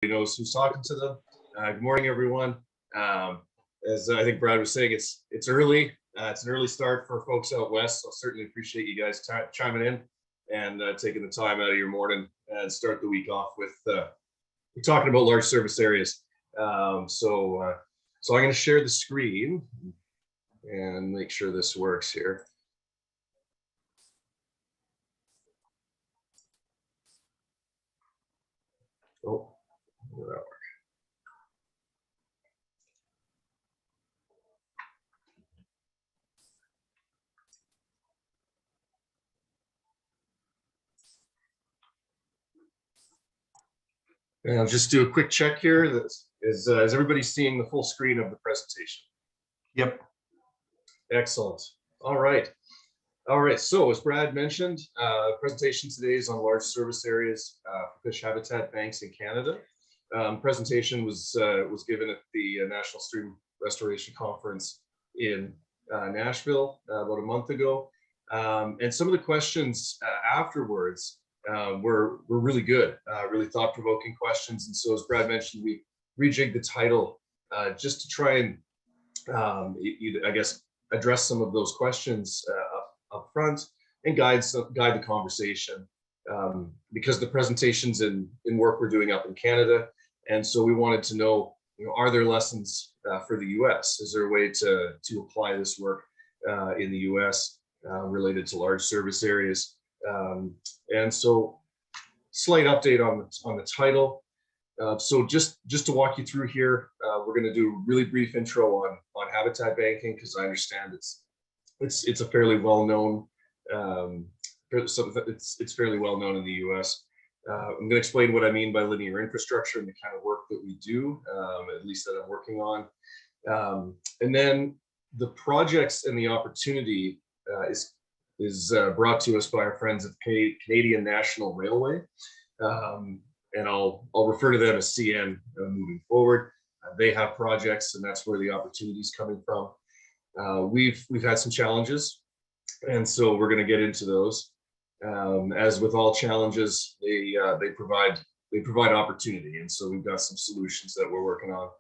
knows who's talking to them. Good morning, everyone. As I think Brad was saying, it's early. It's an early start for folks out west, so certainly appreciate you guys chiming in and taking the time out of your morning and start the week off with talking about large service areas. So I'm going to share the screen and make sure this works here. Oh, will that work? And I'll just do a quick check here. Is everybody seeing the full screen of the presentation? Yep. Excellent. All right. All right. So as Brad mentioned, presentation today is on large service areas for fish habitat banks in Canada. Presentation was given at the National Stream Restoration Conference in Nashville about a month ago. And some of the questions afterwards were really good, really thought-provoking questions. And so as Brad mentioned, we rejigged the title just to try and, I guess, address some of those questions up front and guide the conversation, because the presentation's in work we're doing up in Canada. And so we wanted to know, are there lessons for the US? Is there a way to apply this work in the US related to large service areas? And so slight update on the title. So just to walk you through here, we're going to do a really brief intro on habitat banking, because I understand it's a fairly well-known, it's fairly well known in the US. I'm going to explain what I mean by linear infrastructure and the kind of work that we do, at least that I'm working on. And then the projects and the opportunity is brought to us by our friends at Canadian National Railway. And I'll refer to them as CN moving forward. They have projects, and that's where the opportunity is coming from. We've had some challenges, and so we're going to get into those. As with all challenges, they provide opportunity, and so we've got some solutions that we're working on,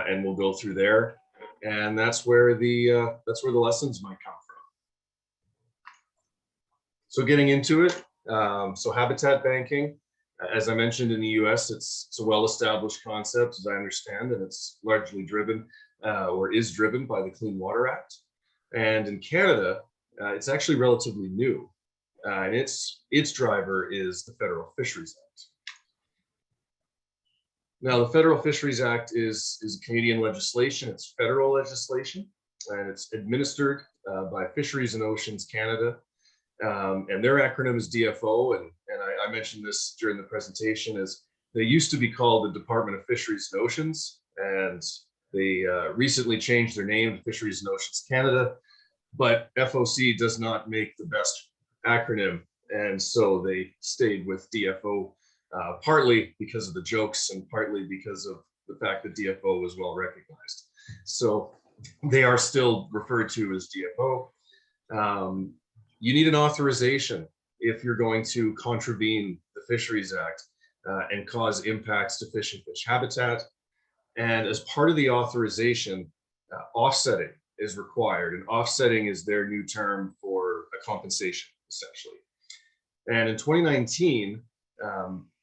and we'll go through there. And that's where the lessons might come from. So getting into it, so habitat banking, as I mentioned, in the US, it's a well-established concept, as I understand, and it's largely driven or is driven by the Clean Water Act. And in Canada, it's actually relatively new, and its driver is the Federal Fisheries Act. Now, the Federal Fisheries Act is Canadian legislation. It's federal legislation, and it's administered by Fisheries and Oceans Canada. And their acronym is DFO, and I mentioned this during the presentation, is they used to be called the Department of Fisheries and Oceans, and they recently changed their name to Fisheries and Oceans Canada, but FOC does not make the best acronym, and so they stayed with DFO, partly because of the jokes and partly because of the fact that DFO was well recognized. So they are still referred to as DFO. You need an authorization if you're going to contravene the Fisheries Act and cause impacts to fish and fish habitat. And as part of the authorization, offsetting is required. And offsetting is their new term for a compensation, essentially. And in 2019,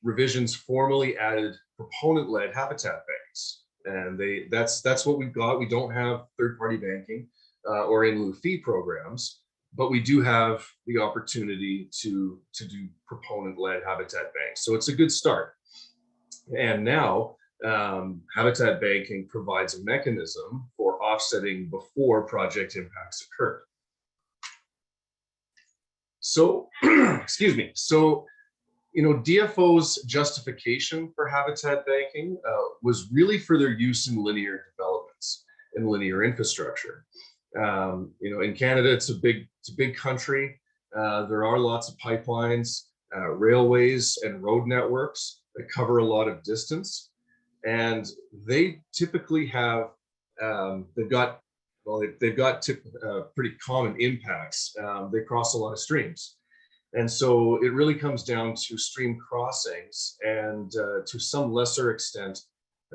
revisions formally added proponent-led habitat banks. And that's what we've got. We don't have third-party banking or in lieu fee programs, but we do have the opportunity to do proponent-led habitat banks. So it's a good start. And now habitat banking provides a mechanism for offsetting before project impacts occur. So, excuse me. So, DFO's justification for habitat banking was really for their use in linear developments and linear infrastructure. In Canada, it's a big country. There are lots of pipelines, railways, and road networks that cover a lot of distance, and they typically have they've got pretty common impacts. They cross a lot of streams, And so it really comes down to stream crossings and to some lesser extent,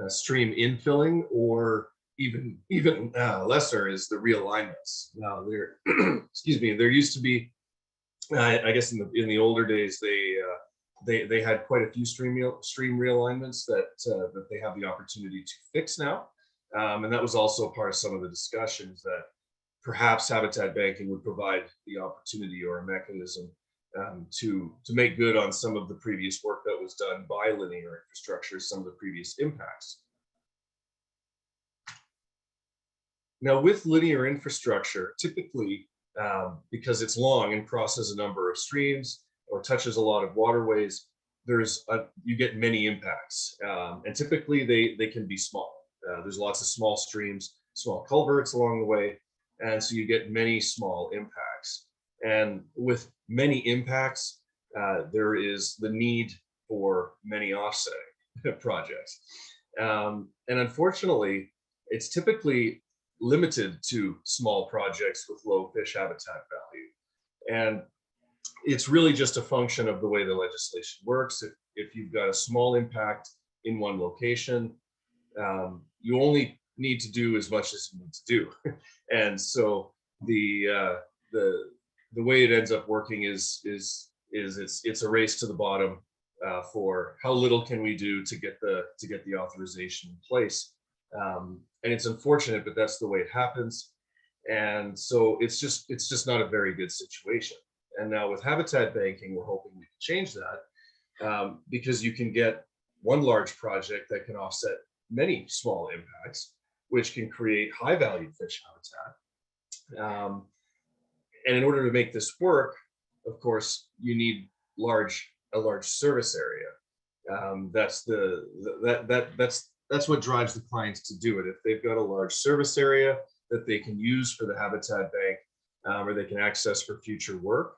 stream infilling, or even lesser is the realignments. Now there, excuse me, there used to be, I guess in the older days, they had quite a few stream realignments that that they have the opportunity to fix now, and that was also part of some of the discussions that perhaps habitat banking would provide the opportunity or a mechanism to make good on some of the previous work that was done by linear infrastructure, some of the previous impacts. Now, with linear infrastructure, typically, because it's long and crosses a number of streams or touches a lot of waterways, you get many impacts, and typically they can be small. There's lots of small streams, small culverts along the way, and so you get many small impacts. And with many impacts, there is the need for many offsetting projects. And unfortunately, it's typically limited to small projects with low fish habitat value. And it's really just a function of the way the legislation works. If you've got a small impact in one location, you only need to do as much as you need to do. And so the way it ends up working is it's a race to the bottom for how little can we do to get the authorization in place. And it's unfortunate, but that's the way it happens. And so it's just not a very good situation. And now with habitat banking, we're hoping we can change that, because you can get one large project that can offset many small impacts, which can create high value fish habitat. And in order to make this work, of course, you need a large service area. That's what drives the clients to do it. If they've got a large service area that they can use for the habitat bank, or they can access for future work,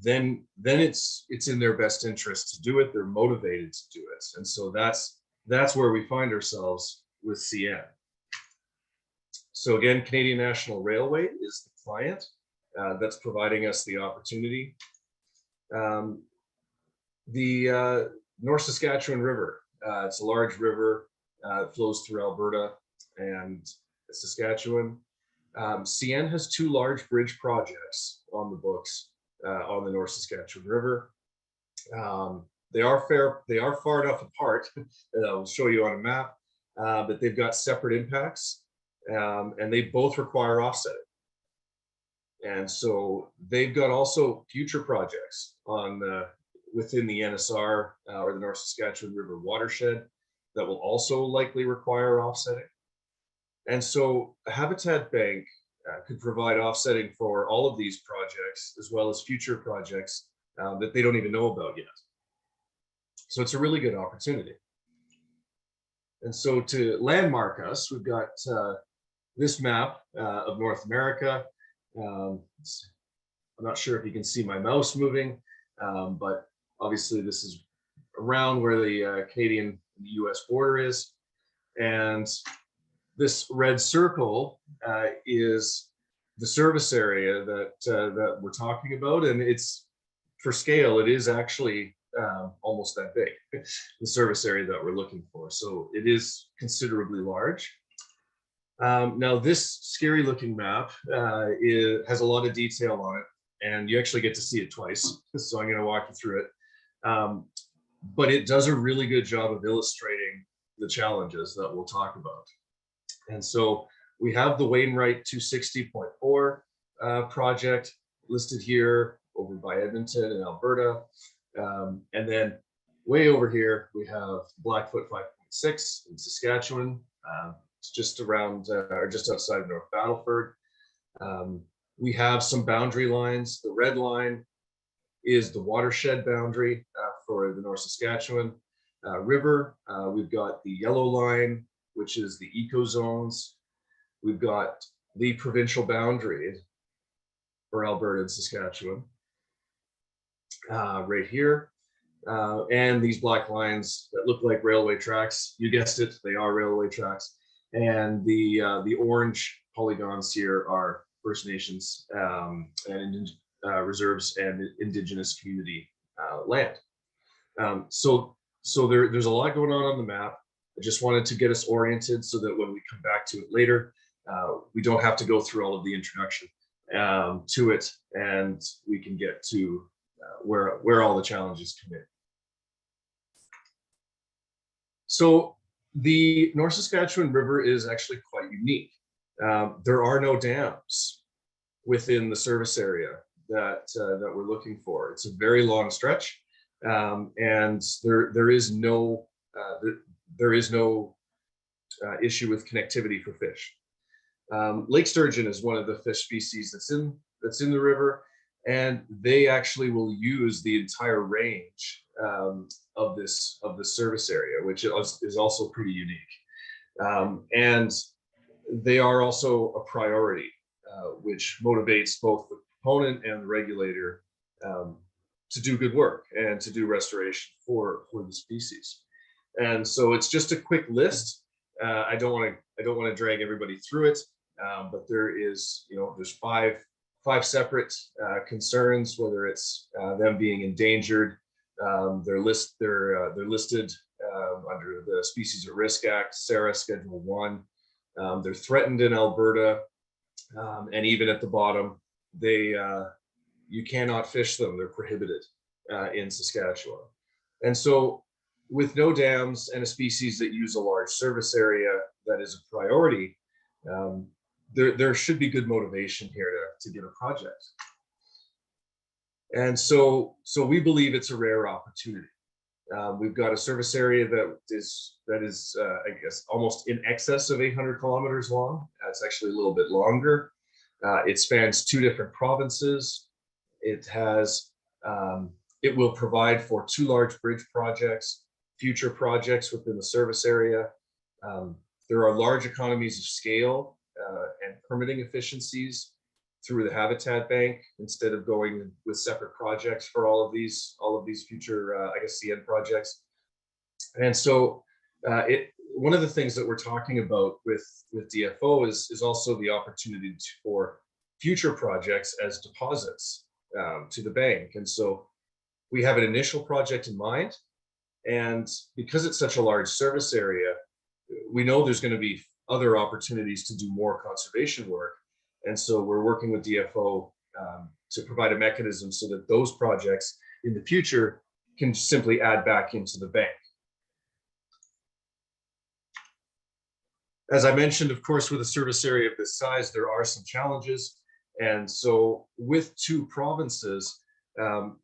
then it's in their best interest to do it. They're motivated to do it, and so that's where we find ourselves with CN. So again, Canadian National Railway is the client that's providing us the opportunity. The North Saskatchewan River, it's a large river. It flows through Alberta and Saskatchewan. CN has two large bridge projects on the books on the North Saskatchewan River. They are far enough apart that I'll show you on a map, but they've got separate impacts, and they both require offsetting. And so they've got also future projects on within the NSR or the North Saskatchewan River watershed that will also likely require offsetting. And so a habitat bank could provide offsetting for all of these projects, as well as future projects that they don't even know about yet. So it's a really good opportunity. And so to landmark us, we've got this map of North America. I'm not sure if you can see my mouse moving, but obviously this is around where the Canadian and the US border is. And this red circle is the service area that we're talking about. And it's, for scale, it is actually almost that big, the service area that we're looking for. So it is considerably large. Now this scary looking map has a lot of detail on it, and you actually get to see it twice. So I'm going to walk you through it. But it does a really good job of illustrating the challenges that we'll talk about. And so we have the Wainwright 260.4 project listed here over by Edmonton in Alberta. And then way over here, we have Blackfoot 5.6 in Saskatchewan. It's just around or just outside of North Battleford. We have some boundary lines. The red line is the watershed boundary for the North Saskatchewan River. We've got the yellow line, which is the eco zones. We've got the provincial boundary for Alberta and Saskatchewan right here. And these black lines that look like railway tracks, you guessed it, they are railway tracks. And the orange polygons here are First Nations and reserves and Indigenous community land. So there's a lot going on the map. I just wanted to get us oriented so that when we come back to it later, we don't have to go through all of the introduction to it, and we can get to where all the challenges come in. So the North Saskatchewan River is actually quite unique. There are no dams within the service area that we're looking for. It's a very long stretch, and there is no issue with connectivity for fish. Lake sturgeon is one of the fish species that's in the river, and they actually will use the entire range of this service area, which is also pretty unique. And they are also a priority, which motivates both the proponent and the regulator to do good work and to do restoration for the species. And so it's just a quick list. I don't want to drag everybody through it, but there's five separate concerns, whether it's them being endangered. They're listed under the Species at Risk Act, SARA Schedule 1. They're threatened in Alberta, and even at the bottom, you cannot fish them. They're prohibited in Saskatchewan. And so with no dams and a species that use a large service area that is a priority, there should be good motivation here to get a project. And so we believe it's a rare opportunity. We've got a service area that is I guess almost in excess of 800 kilometers long. It's actually a little bit longer. It spans 2 different provinces. It will provide for 2 large bridge projects, future projects within the service area. There are large economies of scale and permitting efficiencies through the habitat bank, instead of going with separate projects for all of these future, I guess, CN projects. And so one of the things that we're talking about with DFO is also the opportunity for future projects as deposits to the bank. And so we have an initial project in mind, and because it's such a large service area, we know there's going to be other opportunities to do more conservation work. And so we're working with DFO to provide a mechanism so that those projects in the future can simply add back into the bank. As I mentioned, of course, with a service area of this size, there are some challenges. And so with 2 provinces,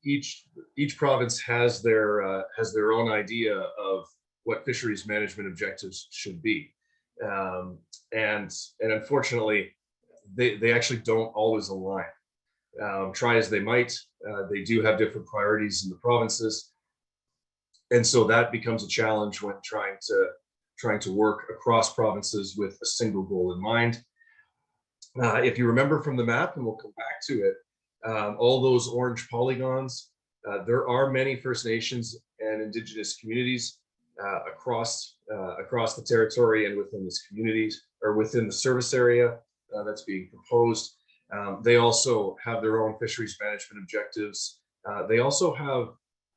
each province has their own idea of what fisheries management objectives should be. And unfortunately, they actually don't always align. Try as they might, they do have different priorities in the provinces. And so that becomes a challenge when trying to work across provinces with a single goal in mind. If you remember from the map, and we'll come back to it, all those orange polygons, there are many First Nations and Indigenous communities across the territory and within this communities, or within the service area that's being proposed. They also have their own fisheries management objectives. They also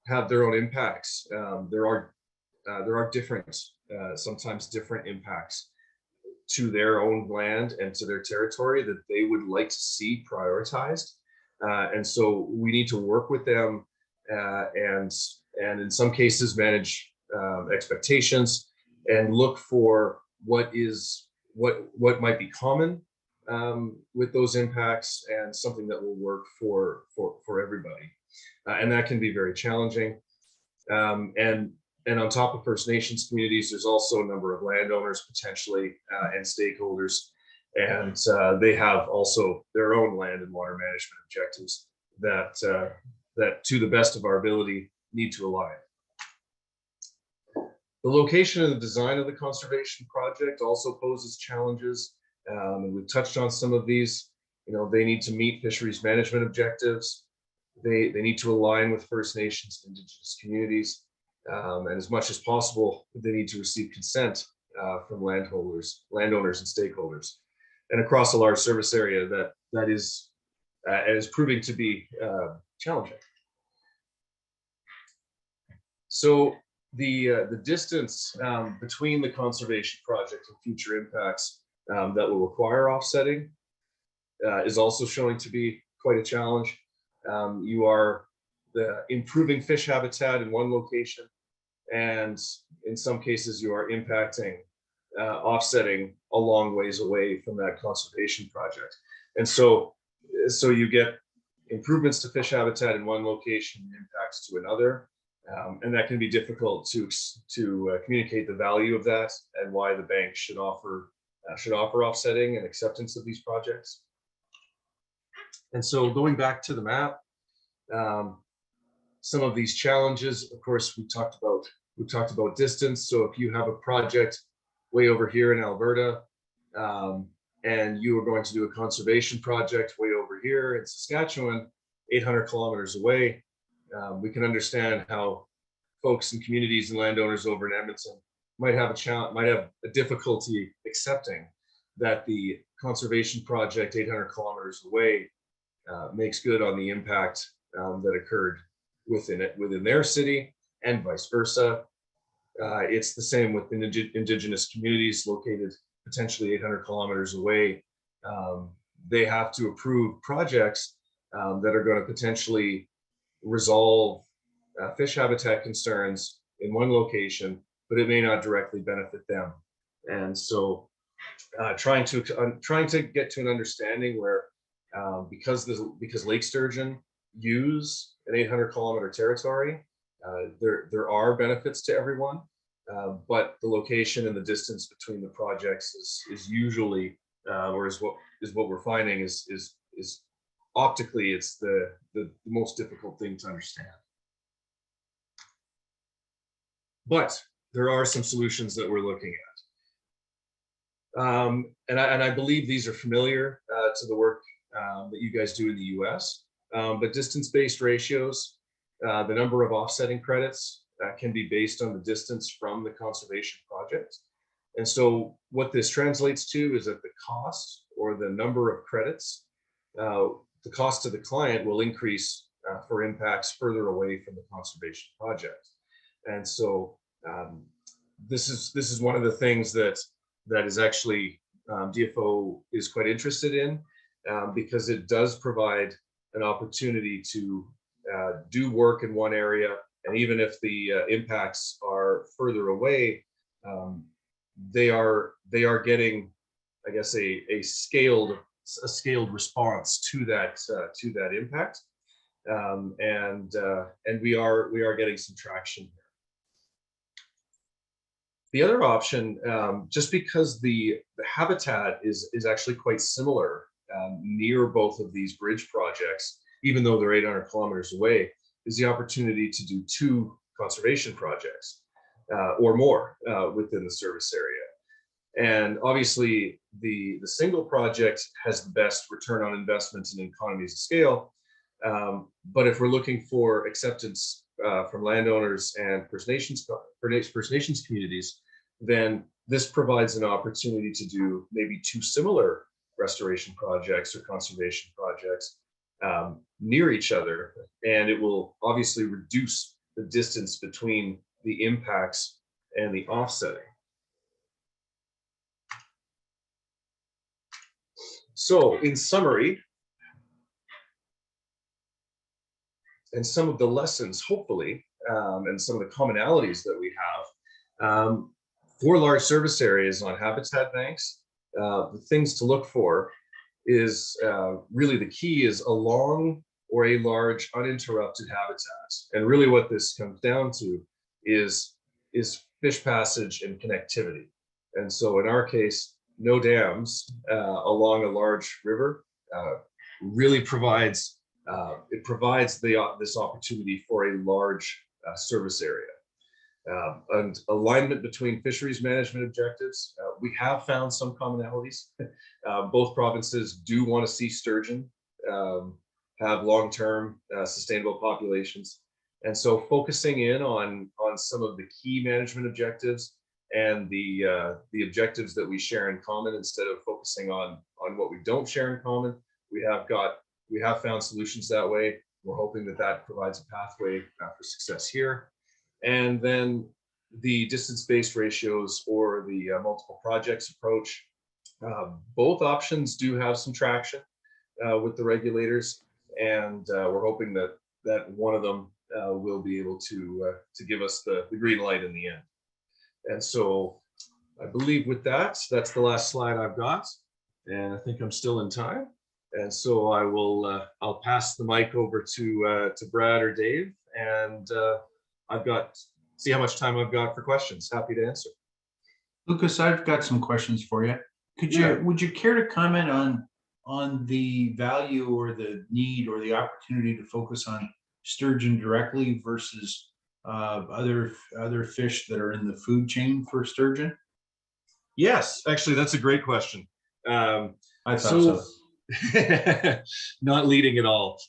have their own impacts. There are different, sometimes different impacts to their own land and to their territory that they would like to see prioritized. And so we need to work with them and in some cases manage expectations and look for what might be common with those impacts and something that will work for everybody. And that can be very challenging. And on top of First Nations communities, there's also a number of landowners potentially and stakeholders. And they have also their own land and water management objectives that to the best of our ability need to align. The location and the design of the conservation project also poses challenges. And we've touched on some of these. They need to meet fisheries management objectives. They need to align with First Nations and Indigenous communities. And as much as possible, they need to receive consent from landowners and stakeholders. And across a large service area that is and is proving to be challenging. So the distance between the conservation project and future impacts that will require offsetting is also showing to be quite a challenge. You are improving fish habitat in one location, and in some cases you are impacting offsetting a long ways away from that conservation project. And so you get improvements to fish habitat in one location, impacts to another. And that can be difficult to communicate the value of that and why the bank should offer offsetting and acceptance of these projects. And so going back to the map, some of these challenges, of course, we talked about distance. So if you have a project way over here in Alberta, and you are going to do a conservation project way over here in Saskatchewan, 800 kilometers away, we can understand how folks and communities and landowners over in Edmonton might have a difficulty accepting that the conservation project 800 kilometers away makes good on the impact that occurred within their city, and vice versa. It's the same with Indigenous communities located potentially 800 kilometers away. They have to approve projects that are going to potentially resolve fish habitat concerns in one location, but it may not directly benefit them. And so trying to get to an understanding where because lake sturgeon use an 800 kilometer territory, there are benefits to everyone, but the location and the distance between the projects is usually, or is what we're finding is optically, it's the most difficult thing to understand. But there are some solutions that we're looking at. And I believe these are familiar to the work that you guys do in the US, but distance-based ratios, the number of offsetting credits can be based on the distance from the conservation project. And so what this translates to is that the cost or the number of credits, the cost to the client will increase for impacts further away from the conservation project. And so this is one of the things that is actually DFO is quite interested in, because it does provide an opportunity to do work in one area, and even if the impacts are further away, they are getting, I guess, a scaled response to that impact, and we are getting some traction here. The other option, just because the habitat is actually quite similar near both of these bridge projects, even though they're 800 kilometers away, is the opportunity to do 2 conservation projects or more within the service area. And obviously, the single project has the best return on investment and economies of scale. But if we're looking for acceptance from landowners and First Nations communities, then this provides an opportunity to do maybe 2 similar restoration projects or conservation projects near each other, and it will obviously reduce the distance between the impacts and the offsetting. So in summary, and some of the lessons, hopefully, and some of the commonalities that we have, for large service areas on habitat banks, the things to look for is really the key is a long or a large uninterrupted habitat. And really what this comes down to is fish passage and connectivity. And so in our case, no dams along a large river really provides this opportunity for a large service area. And alignment between fisheries management objectives, we have found some commonalities. Both provinces do want to see sturgeon have long-term sustainable populations, and so focusing in on some of the key management objectives and the objectives that we share in common, instead of focusing on what we don't share in common, we have we have found solutions that way. We're hoping that that provides a pathway for success here. And then the distance-based ratios or the multiple projects approach. Both options do have some traction with the regulators, and we're hoping that one of them will be able to give us the green light in the end. And so I believe with that, that's the last slide I've got, and I think I'm still in time. And so I will I'll pass the mic over to Brad or Dave, and see how much time I've got for questions. Happy to answer. Lucas, I've got some questions for you. Would you care to comment on the value or the need or the opportunity to focus on sturgeon directly versus other fish that are in the food chain for sturgeon? Yes, actually, that's a great question. I thought so. Not leading at all.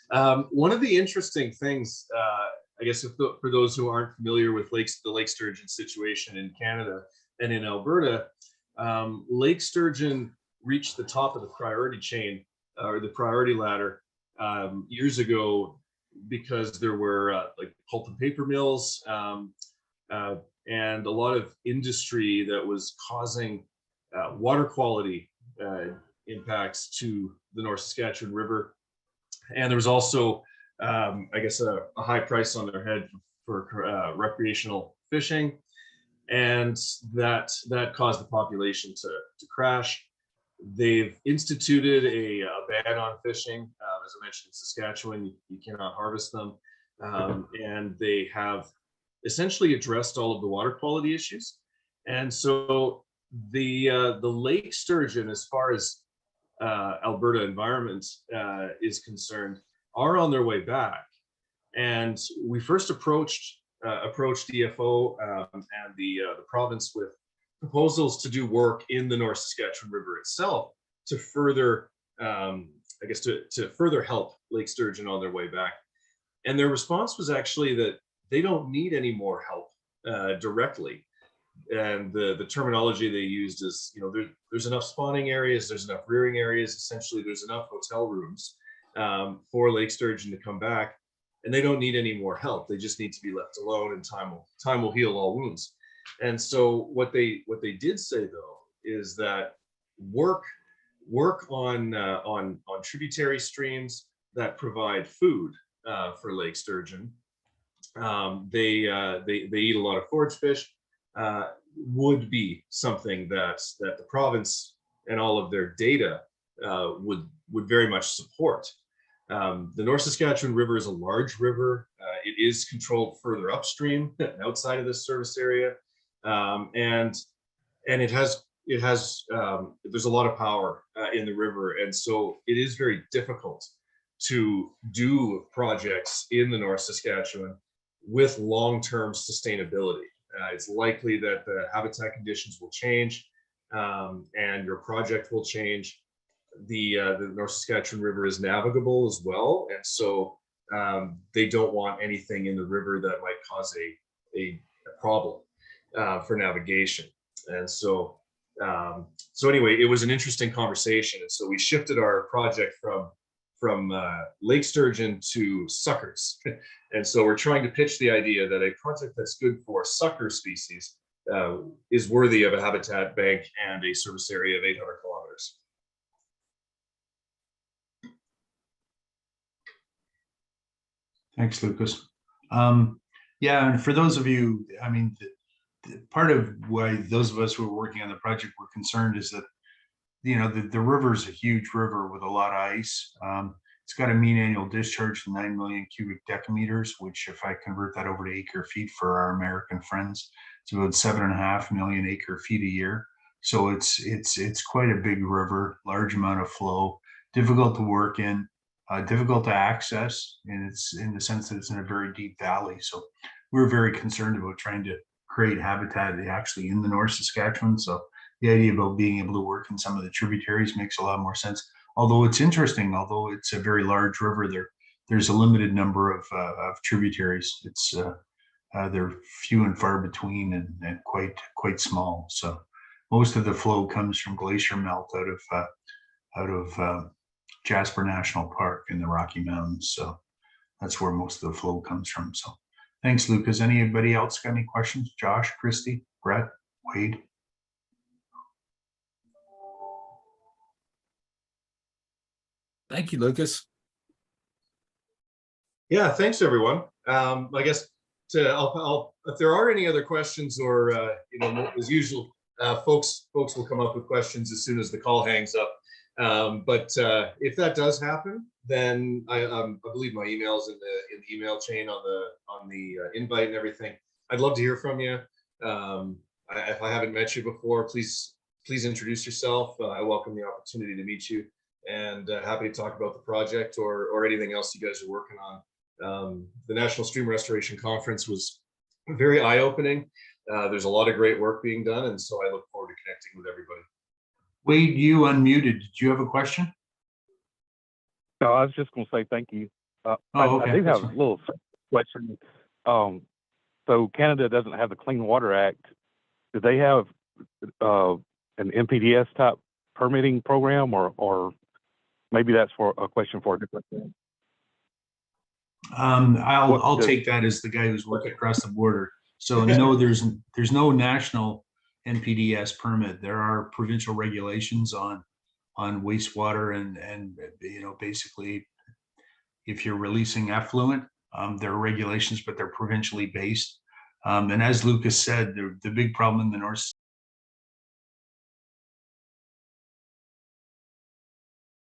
One of the interesting things, I guess, for those who aren't familiar with the lake sturgeon situation in Canada and in Alberta, lake sturgeon reached the top of the priority chain or the priority ladder years ago because there were like pulp and paper mills and a lot of industry that was causing water quality impacts to the North Saskatchewan River. And there was also, I guess, a high price on their head for recreational fishing. And that caused the population to crash. They've instituted a ban on fishing. As I mentioned, in Saskatchewan, you cannot harvest them. And they have essentially addressed all of the water quality issues. And so the lake sturgeon, as far as Alberta environment is concerned, are on their way back. And we first approached DFO and the province with proposals to do work in the North Saskatchewan River itself to further, I guess, to further help lake sturgeon on their way back. And their response was actually that they don't need any more help directly. And the terminology they used is, there's enough spawning areas, there's enough rearing areas. Essentially, there's enough hotel rooms for lake sturgeon to come back, and they don't need any more help. They just need to be left alone, and time will heal all wounds. And so what they did say, though, is that work on tributary streams that provide food for lake sturgeon. They eat a lot of forage fish. Would be something that the province and all of their data would very much support. The North Saskatchewan River is a large river. It is controlled further upstream outside of this service area, and it has there's a lot of power in the river, and so it is very difficult to do projects in the North Saskatchewan with long-term sustainability. It's likely that the habitat conditions will change and your project will change. The North Saskatchewan River is navigable as well, and so they don't want anything in the river that might cause a problem for navigation. And so anyway, it was an interesting conversation, and so we shifted our project from lake sturgeon to suckers. And so we're trying to pitch the idea that a project that's good for sucker species is worthy of a habitat bank and a service area of 800 kilometers. Thanks, Lucas. Yeah, and for those of you, I mean, part of why those of us who are working on the project were concerned is that, the river is a huge river with a lot of ice. It's got a mean annual discharge of 9 million cubic decameters, which, if I convert that over to acre feet for our American friends, it's about 7.5 million acre feet a year. So it's quite a big river, large amount of flow, difficult to work in, difficult to access, and it's in the sense that it's in a very deep valley. So we're very concerned about trying to create habitat actually in the North Saskatchewan. So the idea about being able to work in some of the tributaries makes a lot more sense. Although it's interesting, although it's a very large river, there's a limited number of tributaries. It's they're few and far between and quite small. So most of the flow comes from glacier melt out of Jasper National Park in the Rocky Mountains. So that's where most of the flow comes from. So thanks, Lucas. Anybody else got any questions? Josh, Christy, Brett, Wade? Thank you, Lucas. Yeah, thanks everyone. I guess if there are any other questions or as usual, folks will come up with questions as soon as the call hangs up. But if that does happen, then I believe my email's in the email chain on the invite and everything. I'd love to hear from you. If I haven't met you before, please introduce yourself. I welcome the opportunity to meet you, and happy to talk about the project or anything else you guys are working on. The National Stream Restoration Conference was very eye-opening. There's a lot of great work being done, and so I look forward to connecting with everybody. Wade, you unmuted. Did you have a question? No, I was just going to say thank you. Okay. I do have a little question. So Canada doesn't have the Clean Water Act. Do they have an MPDS type permitting program, or maybe that's for a question for a different thing? I'll take that as the guy who's working across the border. So no, there's no national NPDS permit. There are provincial regulations on wastewater and basically if you're releasing effluent, there are regulations, but they're provincially based. And as Lucas said, the big problem in the North